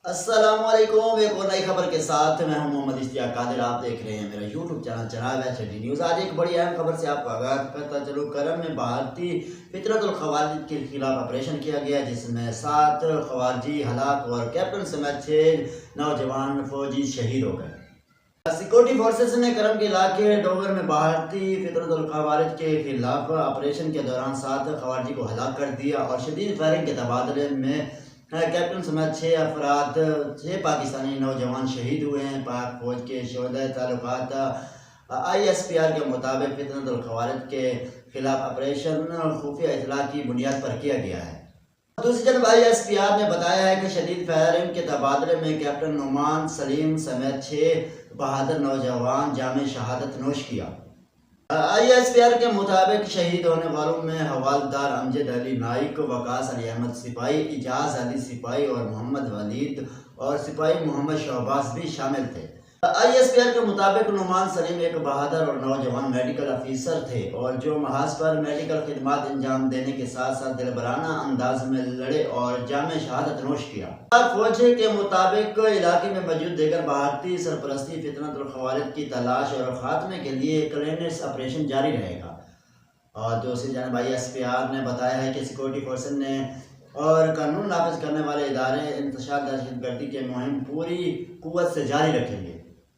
السلام علیکم، ایک اور نئی خبر کے ساتھ میں ہوں محمد اشتیاق قادر۔ آپ دیکھ رہے ہیں میرا یوٹیوب چینل جناب ایچ ڈی نیوز۔ آج ایک بڑی اہم خبر سے آپ کو آگاہ کرتا چلوں۔ کرم میں بھارتی فطرت الخوارج کے خلاف آپریشن کیا گیا، جس میں 7 خوارجی ہلاک اور کیپٹن سمیت 6 نوجوان فوجی شہید ہو گئے۔ سیکورٹی فورسز نے کرم کے علاقے ڈوگر میں بھارتی فطرت الخوارج کے خلاف آپریشن کے دوران 7 خوارجی کو ہلاک کر دیا اور شدید فائرنگ کے تبادلے میں کیپٹن سمیت 6 پاکستانی نوجوان شہید ہوئے ہیں۔ پاک فوج کے شعبۂ تعلقات ISPR کے مطابق فطرت الخوارج کے خلاف آپریشن خفیہ اطلاع کی بنیاد پر کیا گیا ہے۔ دوسری جانب ISPR نے بتایا ہے کہ شدید فائرنگ کے تبادلے میں کیپٹن نعمان سلیم سمیت 6 بہادر نوجوان جامِ شہادت نوش کیا۔ ISPR کے مطابق شہید ہونے والوں میں حوالدار امجد علی نائک، وقاص علی احمد سپاہی، اعجاز علی سپاہی اور محمد ولید اور سپاہی محمد شہباز بھی شامل تھے۔ ISPR کے مطابق نعمان سلیم ایک بہادر اور نوجوان میڈیکل افیسر تھے اور جو محاذ پر میڈیکل خدمات انجام دینے کے ساتھ ساتھ دلبرانہ انداز میں لڑے اور جامِ شہادت نوش کیا۔ پاک فوج کے مطابق علاقے میں موجود دیگر بھارتی سرپرستی فطرت الخوارج کی تلاش اور خاتمے کے لیے کلینس آپریشن جاری رہے گا۔ اور دوسری جانب ISPR نے بتایا ہے کہ سیکورٹی فورسز نے اور قانون نافذ کرنے والے ادارے انتشار دہشت گردی کے مہم پوری قوت سے جاری رکھیں گے۔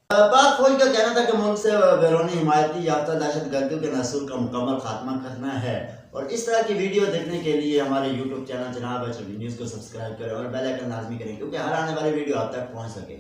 پاک فوج کا کہنا تھا کہ ملک سے بیرونی حمایتی یافتہ دہشت گردیوں کے نسل کا مکمل خاتمہ کرنا ہے، اور اس طرح کی ویڈیو دیکھنے کے لیے ہمارے یوٹیوب چینل جناب ایچ ڈی نیوز کو سبسکرائب کریں اور بیل آئیکن لازمی کریں، کیونکہ ہر آنے والی ویڈیو آپ تک پہنچ سکے۔